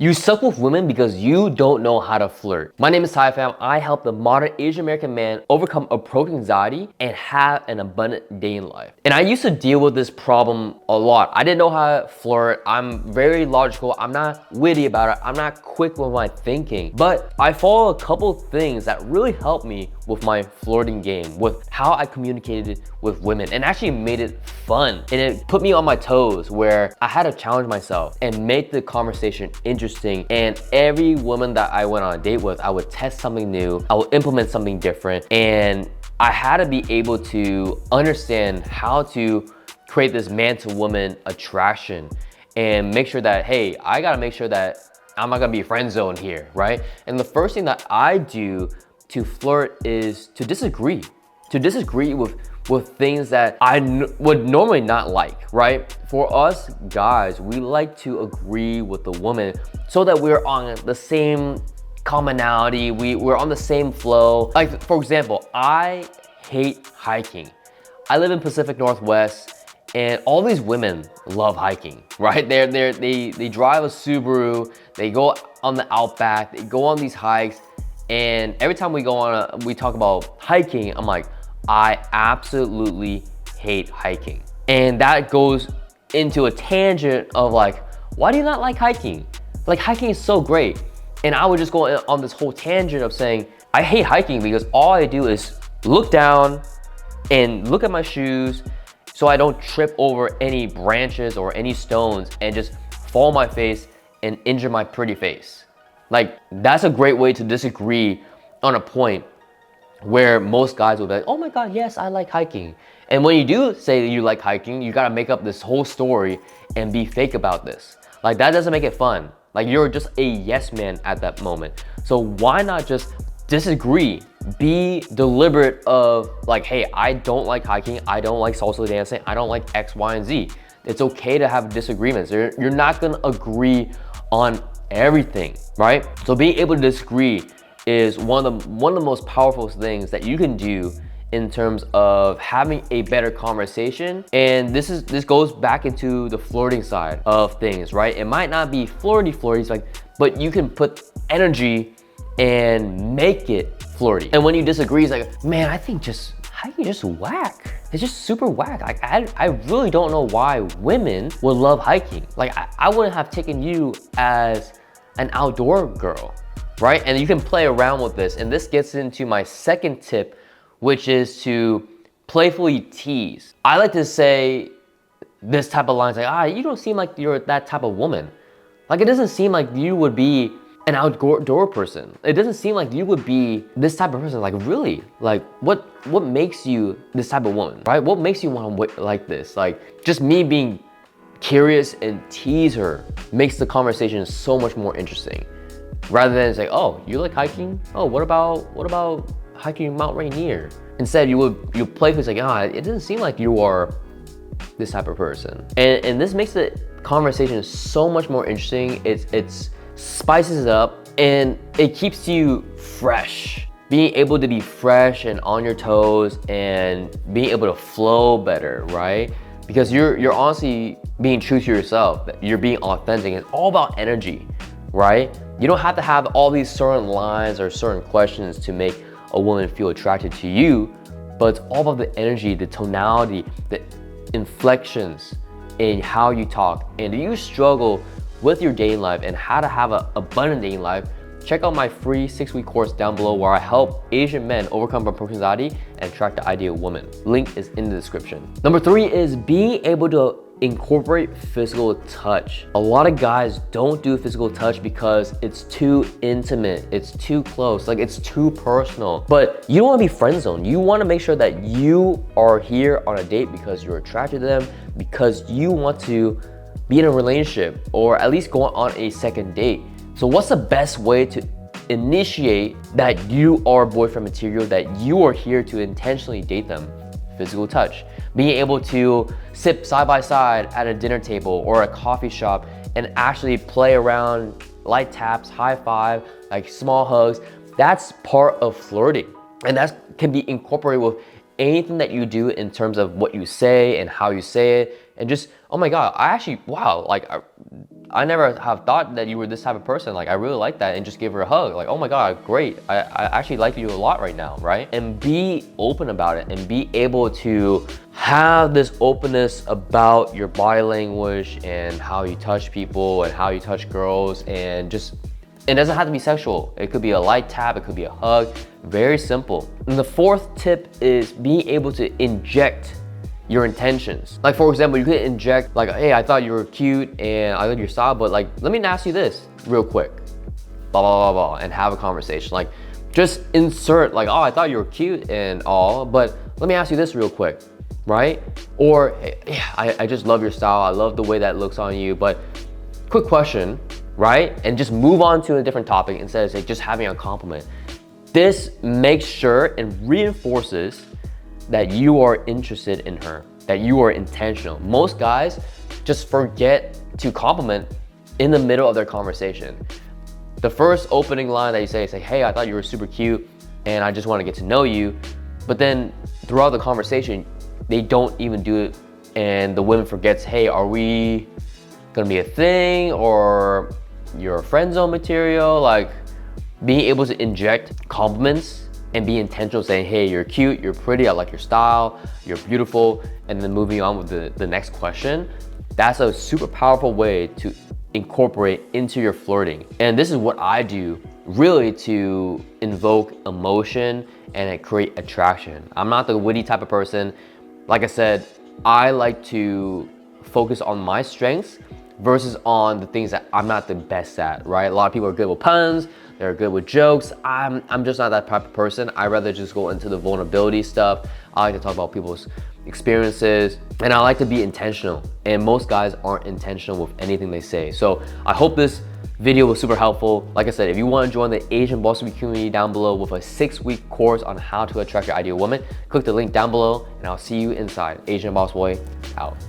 You suck with women because you don't know how to flirt. My name is itstaipham. I help the modern Asian American man overcome approach anxiety and have an abundant day in life. And I used to deal with this problem a lot. I didn't know how to flirt. I'm very logical. I'm not witty about it. I'm not quick with my thinking. But I follow a couple things that really helped me with my flirting game, with how I communicated with women, and actually made it fun. And it put me on my toes where I had to challenge myself and make the conversation interesting. And every woman that I went on a date with, I would test something new, I would implement something different, and I had to be able to understand how to create this man-to-woman attraction and make sure that, hey, I gotta make sure that I'm not gonna be friend zoned here, right? And the first thing that I do to flirt is to disagree with things that I would normally not like, right? For us guys, we like to agree with the woman so that we're on the same commonality, we're on the same flow. Like, for example, I hate hiking. I live in Pacific Northwest, and all these women love hiking, right? They drive a Subaru, they go on the Outback, they go on these hikes, and every time we talk about hiking, I'm like, I absolutely hate hiking. And that goes into a tangent of like, why do you not like hiking? Like, hiking is so great. And I would just go on this whole tangent of saying, I hate hiking because all I do is look down and look at my shoes so I don't trip over any branches or any stones and just fall on my face and injure my pretty face. Like, that's a great way to disagree on a point where most guys will be like, oh my God, yes, I like hiking. And when you do say that you like hiking, you gotta make up this whole story and be fake about this. Like, that doesn't make it fun. Like, you're just a yes man at that moment. So why not just disagree? Be deliberate of like, hey, I don't like hiking, I don't like salsa dancing, I don't like X, Y, and Z. It's okay to have disagreements. You're not gonna agree on everything, right? So being able to disagree is one of the most powerful things that you can do in terms of having a better conversation. And this goes back into the flirting side of things, right? It might not be flirty, like, but you can put energy and make it flirty. And when you disagree, it's like, man, I think hiking just whack. It's just super whack. Like, I really don't know why women would love hiking. Like, I wouldn't have taken you as an outdoor girl, right? And you can play around with this. And this gets into my second tip, which is to playfully tease. I like to say this type of lines like, you don't seem like you're that type of woman. Like, it doesn't seem like you would be an outdoor person. It doesn't seem like you would be this type of person. Like, really? Like, what makes you this type of woman, right? What makes you want to like this? Like, just me being curious and tease her makes the conversation so much more interesting. Rather than say, oh, you like hiking? Oh, what about hiking Mount Rainier? Instead, you playfully say, it doesn't seem like you are this type of person. And this makes the conversation so much more interesting. It's spices it up and it keeps you fresh. Being able to be fresh and on your toes and being able to flow better, right? Because you're honestly being true to yourself. You're being authentic. It's all about energy, right? You don't have to have all these certain lines or certain questions to make a woman feel attracted to you, but it's all about the energy, the tonality, the inflections in how you talk. And if you struggle with your dating life and how to have an abundant dating life, check out my free 6-week course down below where I help Asian men overcome approach anxiety and attract the ideal woman. Link is in the description. Number 3 is being able to incorporate physical touch. A lot of guys don't do physical touch because it's too intimate, it's too close, like it's too personal. But you don't want to be friend zoned. You want to make sure that you are here on a date because you're attracted to them, because you want to be in a relationship or at least go on a second date. So what's the best way to initiate that you are boyfriend material, that you are here to intentionally date them? Physical touch. Being able to sit side by side at a dinner table or a coffee shop and actually play around, light taps, high five, like small hugs. That's part of flirting. And that can be incorporated with anything that you do in terms of what you say and how you say it. And just, oh my God, wow, like I never have thought that you were this type of person. Like, I really like that, and just give her a hug. Like, oh my God, great. I actually like you a lot right now, right? And be open about it and be able to have this openness about your body language and how you touch people and how you touch girls, and just, it doesn't have to be sexual. It could be a light tap, it could be a hug, very simple. And the fourth tip is being able to inject your intentions. Like, for example, you could inject like, hey, I thought you were cute and I like your style, but like, let me ask you this real quick, blah, blah, blah, blah, and have a conversation. Like, just insert like, oh, I thought you were cute and all, but let me ask you this real quick, right? Or, hey, yeah, I just love your style. I love the way that looks on you, but quick question, right? And just move on to a different topic instead of say, just having a compliment. This makes sure and reinforces that you are interested in her, that you are intentional. Most guys just forget to compliment in the middle of their conversation. The first opening line that you say, hey, I thought you were super cute and I just want to get to know you. But then throughout the conversation, they don't even do it, and the woman forgets, hey, are we gonna be a thing, or you're friend zone material? Like, being able to inject compliments and be intentional, saying, hey, you're cute, you're pretty, I like your style, you're beautiful, and then moving on with the next question. That's a super powerful way to incorporate into your flirting. And this is what I do really to invoke emotion and create attraction. I'm not the witty type of person. Like I said, I like to focus on my strengths versus on the things that I'm not the best at, right? A lot of people are good with puns, they're good with jokes. I'm just not that type of person. I rather just go into the vulnerability stuff. I like to talk about people's experiences, and I like to be intentional. And most guys aren't intentional with anything they say. So I hope this video was super helpful. Like I said, if you want to join the Asian Boss Baby community down below with a 6-week course on how to attract your ideal woman, click the link down below, and I'll see you inside. Asian Boss Boy out.